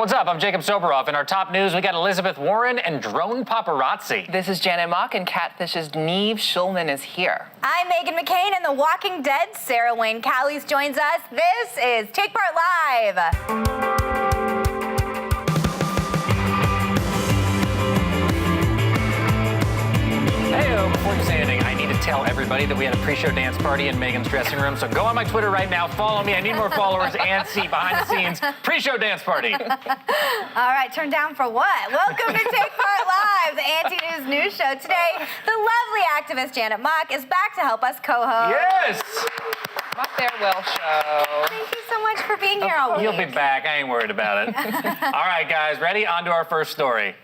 What's up? I'm Jacob Soboroff. In our top news, we got Elizabeth Warren and drone paparazzi. This is Janet Mock, and Catfish's Neve Schulman is here. I'm Megan McCain, and The Walking Dead Sarah Wayne Callies joins us. This is Take Part Live. Before you say anything, I need to tell everybody that we had a pre-show dance party in Megan's dressing room. So go on my Twitter right now, follow me. I need more followers and see behind the scenes pre-show dance party. All right, turn down for what? Welcome to Take Part Live, the anti-news news show. Today, the lovely activist Janet Mock is back to help us co-host. Yes! My farewell show. Thank you so much for being here all week. You'll be back. I ain't worried about it. All right, guys, ready? On to our first story.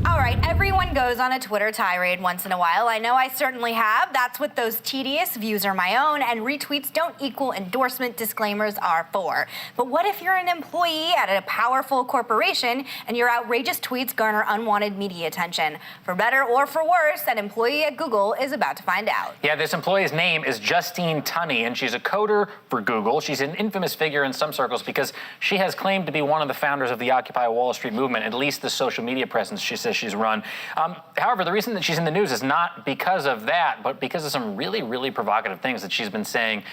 All right, everyone goes on a Twitter tirade once in a while. I know I certainly have. That's what those tedious views are my own, and retweets don't equal endorsement, disclaimers are for. But what if you're an employee at a powerful corporation and your outrageous tweets garner unwanted media attention? For better or for worse, an employee at Google is about to find out. Yeah, this employee's name is Justine Tunney, and she's a coder for Google. She's an infamous figure in some circles because she has claimed to be one of the founders of the Occupy Wall Street movement, at least the social media presence she says she's run. However, the reason that she's in the news is not because of that, but because of some really, really provocative things that she's been saying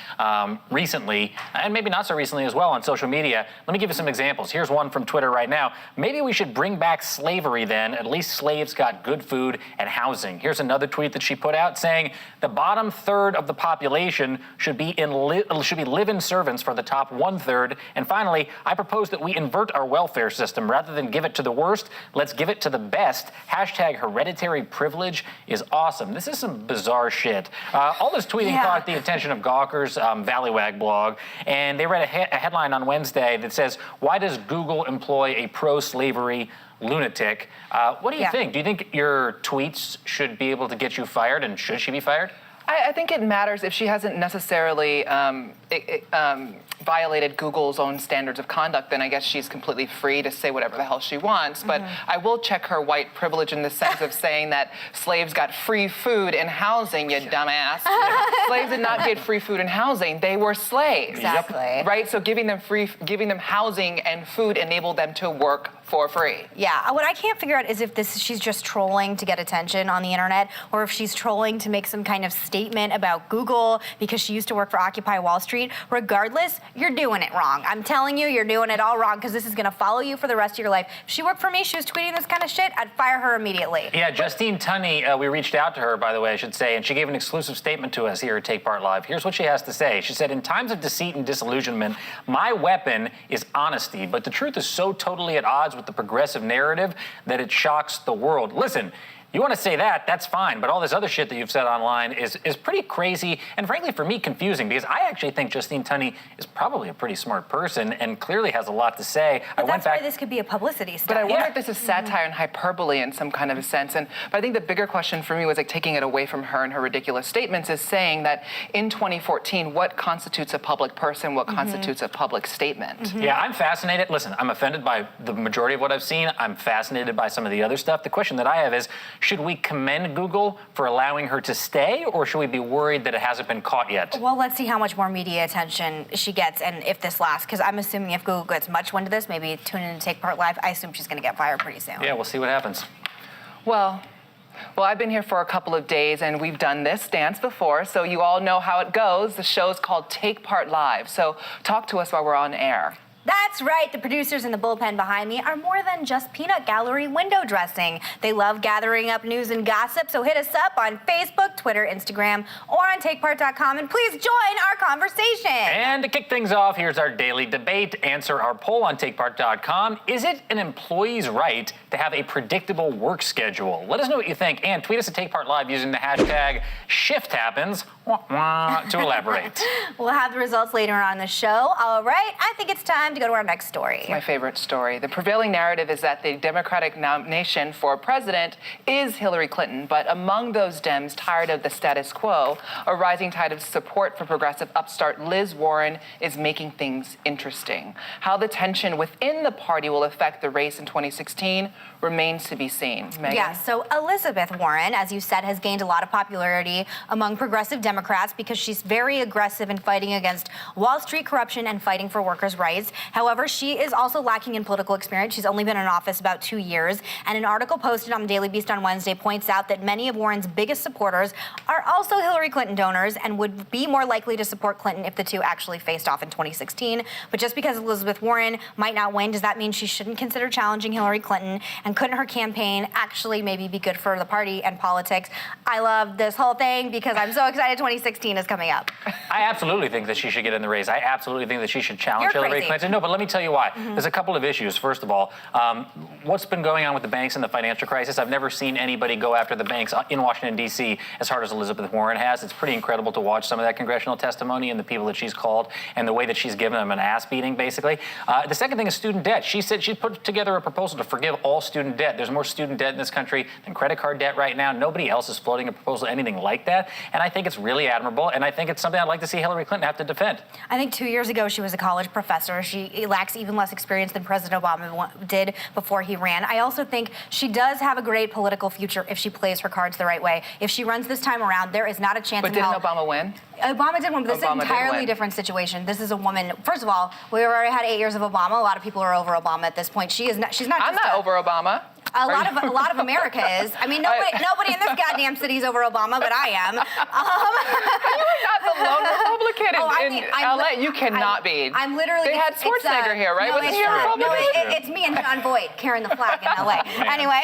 recently, and maybe not so recently as well on social media. Let me give you some examples. Here's one from Twitter right now. Maybe we should bring back slavery then. At least slaves got good food and housing. Here's another tweet that she put out saying the bottom third of the population should be live-in servants for the top 1/3. And finally, I propose that we invert our welfare system. Rather than give it to the worst, let's give it to the best. Hashtag hereditary privilege is awesome. This is some bizarre shit. All this tweeting caught the attention of Gawker's Valleywag blog, and they read a headline on Wednesday that says, why does Google employ a pro-slavery lunatic? What do you think? Do you think your tweets should be able to get you fired, and should she be fired? I think it matters if she hasn't necessarily violated Google's own standards of conduct, then I guess she's completely free to say whatever the hell she wants. But I will check her white privilege in the sense of saying that slaves got free food and housing, you dumbass. Slaves did not get free food and housing. They were slaves. Exactly. Right? So giving them housing and food enabled them to work for free. Yeah, what I can't figure out is if she's just trolling to get attention on the internet, or if she's trolling to make some kind of statement about Google because she used to work for Occupy Wall Street. Regardless, you're doing it wrong. I'm telling you, you're doing it all wrong because this is going to follow you for the rest of your life. If she worked for me, she was tweeting this kind of shit, I'd fire her immediately. Yeah, Justine Tunney, we reached out to her, by the way, I should say, and she gave an exclusive statement to us here at Take Part Live. Here's what she has to say. She said, in times of deceit and disillusionment, my weapon is honesty, but the truth is so totally at odds with the progressive narrative that it shocks the world. Listen, you want to say that, that's fine, but all this other shit that you've said online is pretty crazy, and frankly, for me, confusing, because I actually think Justine Tunney is probably a pretty smart person and clearly has a lot to say. But that's why this could be a publicity stunt. But I wonder if this is satire and hyperbole in some kind of a sense. But I think the bigger question for me was like taking it away from her and her ridiculous statements is saying that in 2014, what constitutes a public person, what constitutes a public statement? Yeah, I'm fascinated. Listen, I'm offended by the majority of what I've seen. I'm fascinated by some of the other stuff. The question that I have is, should we commend Google for allowing her to stay, or should we be worried that it hasn't been caught yet? Well, let's see how much more media attention she gets and if this lasts, because I'm assuming if Google gets much wind of this, maybe tune in to Take Part Live, I assume she's going to get fired pretty soon. Yeah, we'll see what happens. Well, I've been here for a couple of days, and we've done this dance before, so you all know how it goes. The show is called Take Part Live, so talk to us while we're on air. That's right. The producers in the bullpen behind me are more than just peanut gallery window dressing. They love gathering up news and gossip, so hit us up on Facebook, Twitter, Instagram, or on takepart.com, and please join our conversation. And to kick things off, here's our daily debate. Answer our poll on takepart.com. Is it an employee's right to have a predictable work schedule? Let us know what you think, and tweet us at Take Part Live using the hashtag ShiftHappens to elaborate. We'll have the results later on in the show. All right, I think it's time time to go to our next story. My favorite story. The prevailing narrative is that the Democratic nomination for president is Hillary Clinton, but among those Dems tired of the status quo, a rising tide of support for progressive upstart Liz Warren is making things interesting. How the tension within the party will affect the race in 2016 remains to be seen. Megan? Yeah, so Elizabeth Warren, as you said, has gained a lot of popularity among progressive Democrats because she's very aggressive in fighting against Wall Street corruption and fighting for workers' rights. However, she is also lacking in political experience. She's only been in office about 2 years, and an article posted on the Daily Beast on Wednesday points out that many of Warren's biggest supporters are also Hillary Clinton donors and would be more likely to support Clinton if the two actually faced off in 2016. But just because Elizabeth Warren might not win, does that mean she shouldn't consider challenging Hillary Clinton? And couldn't her campaign actually maybe be good for the party and politics? I love this whole thing because I'm so excited 2016 is coming up. I absolutely think that she should get in the race. I absolutely think that she should challenge You're Hillary crazy. Clinton. No, but let me tell you why. There's a couple of issues. First of all, what's been going on with the banks and the financial crisis? I've never seen anybody go after the banks in Washington, D.C. as hard as Elizabeth Warren has. It's pretty incredible to watch some of that congressional testimony and the people that she's called and the way that she's given them an ass beating, basically. The second thing is student debt. She said she put together a proposal to forgive all student debt. There's more student debt in this country than credit card debt right now. Nobody else is floating a proposal, anything like that. And I think it's really admirable. And I think it's something I'd like to see Hillary Clinton have to defend. I think 2 years ago she was a college professor. She lacks even less experience than President Obama did before he ran. I also think she does have a great political future if she plays her cards the right way. If she runs this time around, there is not a chance But in didn't hell. Obama win? Obama did win, but this is an Obama did entirely win. different situation. This is a woman. First of all, we already had 8 years of Obama. A lot of people are over Obama at this point. She's not. I'm just not over Obama. A lot of America is. I mean, nobody in this goddamn city is over Obama, but I am. Not the lone Republican in LA. You cannot be. I'm literally. They had it's, Schwarzenegger here, right? No, Wasn't it's, he a Republican? no, it's me and John Voight carrying the flag in LA. Anyway,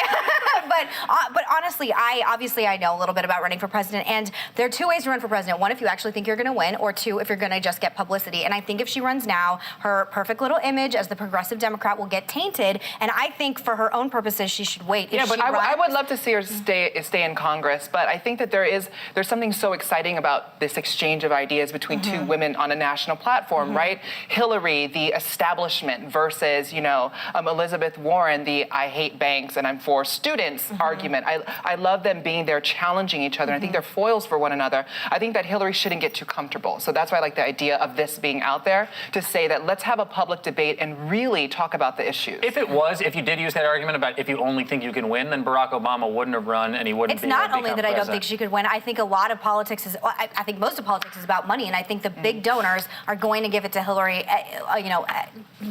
but honestly, I know a little bit about running for president, and there are two ways to run for president. One, if you actually think you're going to win, or two, if you're going to just get publicity. And I think if she runs now, her perfect little image as the progressive Democrat will get tainted. And I think for her own purposes, she should wait. Yeah, but I would love to see her stay in Congress. But I think that there's something so exciting about this exchange of ideas between two women on a national platform, right? Hillary, the establishment, versus Elizabeth Warren, the I hate banks and I'm for students argument. I love them being there challenging each other. I think they're foils for one another. I think that Hillary shouldn't get too comfortable. So that's why I like the idea of this being out there to say that let's have a public debate and really talk about the issues. If you did use that argument about if you only think you can win, then Barack Obama wouldn't have run and he wouldn't It's be not able to only become that I don't president. think she could win. I think a lot of politics is, I think most of politics is about money, and I think the big donors are going to give it to Hillary,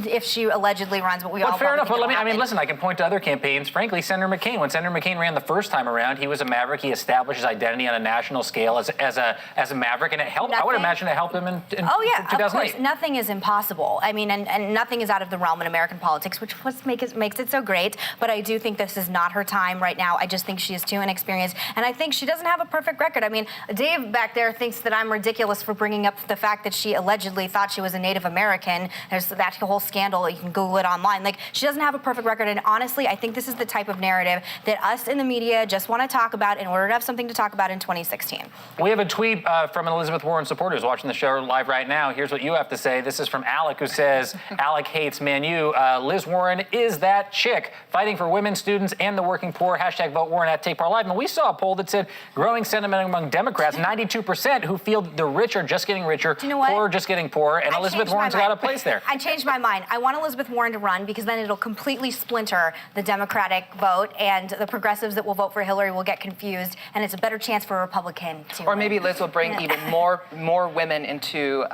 if she allegedly runs, but we all fair enough. probably But think it'll happen. listen, I can point to other campaigns. Frankly, Senator McCain, when Senator McCain ran the first time around, he was a maverick. He established his identity on a national scale as a maverick, and it helped. I would imagine it helped him in Oh yeah, of 2008. course. Nothing is impossible. I mean, and nothing is out of the realm in American politics, which makes it so great. But I do think this is not her time right now. I just think she is too inexperienced, and I think she doesn't have a perfect record. I mean, Dave back there thinks that I'm ridiculous for bringing up the fact that she allegedly thought she was a Native American. There's that whole scandal. You can Google it online. Like, she doesn't have a perfect record, and honestly, I think this is the type of narrative that us in the media just want to talk about in order to have something to talk about in 2016. We have a tweet from an Elizabeth Warren supporter who's watching the show live right now. Here's what you have to say. This is from Alec, who says, Alec hates Man U. Liz Warren is that chick fighting for women, students, and the working poor. Hashtag vote Warren at Take Part Live. And we saw a poll that said growing sentiment among Democrats, 92% who feel the rich are just getting richer, Do you know what? poor are just getting poorer, and I Elizabeth changed my Warren's got a mind. place there. I changed my mind. I want Elizabeth Warren to run because then it'll completely splinter the Democratic vote, and the progressives that will vote for Hillary will get confused, and it's a better chance for a Republican to Or win. maybe Liz will bring even more women into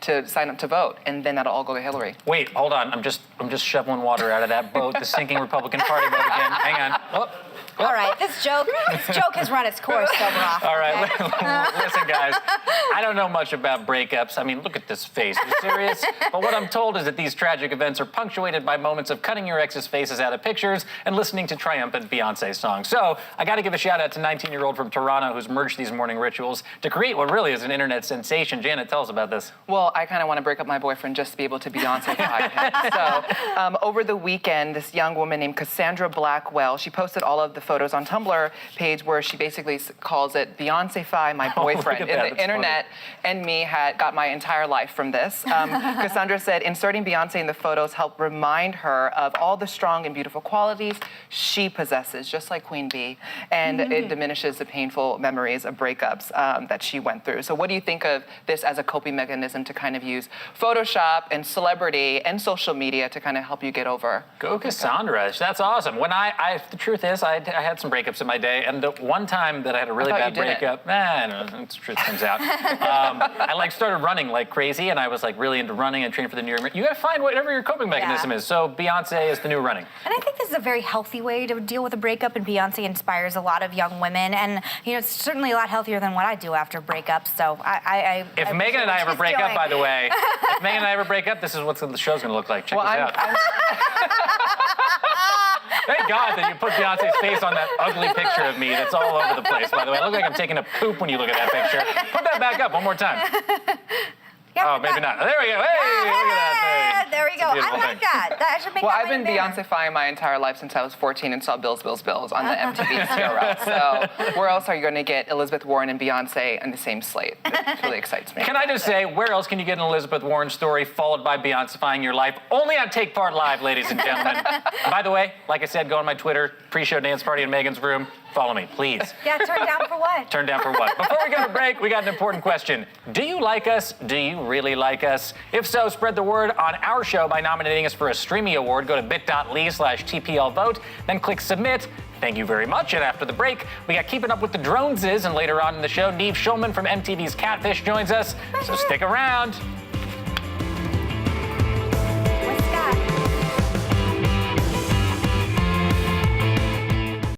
to sign up to vote, and then that'll all go to Hillary. Wait, hold on. I'm just shoveling water out of that boat, the sinking Republican Party boat again. Hang on. Oh. All right, this joke has run its course, Silveroff. All right, okay? listen, guys. I don't know much about breakups. I mean, look at this face. Are you serious? But what I'm told is that these tragic events are punctuated by moments of cutting your ex's faces out of pictures and listening to triumphant Beyonce songs. So I got to give a shout out to 19-year-old from Toronto who's merged these morning rituals to create what really is an internet sensation. Janet, tell us about this. Well, I kind of want to break up my boyfriend just to be able to Beyonce him. So over the weekend, this young woman named Cassandra Blackwell, she posted all of the the photos on Tumblr page where she basically calls it Beyonce-fy my Oh, look boyfriend. at And that. the That's internet and me got my entire life from this. Cassandra said inserting Beyonce in the photos helped remind her of all the strong and beautiful qualities she possesses, just like Queen Bee, and it diminishes the painful memories of breakups that she went through. So what do you think of this as a coping mechanism to kind of use Photoshop and celebrity and social media to kind of help you get over? Go Cassandra. That's awesome. When the truth is, I had some breakups in my day, and the one time that I had a really thought bad you didn't. breakup, the truth comes out. I started running like crazy, and I was like really into running and training for the New York. You got to find whatever your coping mechanism is. So Beyonce is the new running. And I think this is a very healthy way to deal with a breakup, and Beyonce inspires a lot of young women, and it's certainly a lot healthier than what I do after breakups. So If Megan and I ever break up, by the way, if Megan and I ever break up, this is what the show's going to look like. Check this out. Thank God that you put Beyonce's face on that ugly picture of me that's all over the place, by the way. I look like I'm taking a poop when you look at that picture. Put that back up one more time. Yeah, Oh, maybe not. There we go. Hey, look at that. There we go. I like that. That should make Well, that I've been my banner. Beyonce-fying my entire life since I was 14 and saw Bills, Bills, Bills on the MTV TRL. So where else are you going to get Elizabeth Warren and Beyonce on the same slate? It really excites me. Can I just say, where else can you get an Elizabeth Warren story followed by Beyonce-fying your life? Only on Take Part Live, ladies and gentlemen. By the way, like I said, go on my Twitter, pre-show dance party in Megan's room. Follow me, please. Yeah, turn down for what? Turn down for what? Before we go to break, we got an important question. Do you like us? Do you really like us? If so, spread the word on our show by nominating us for a Streamy Award. Go to bit.ly/TPL vote, then click submit. Thank you very much. And after the break, we got Keeping Up with the Droneses, and later on in the show, Neve Schulman from MTV's Catfish joins us. So stick around.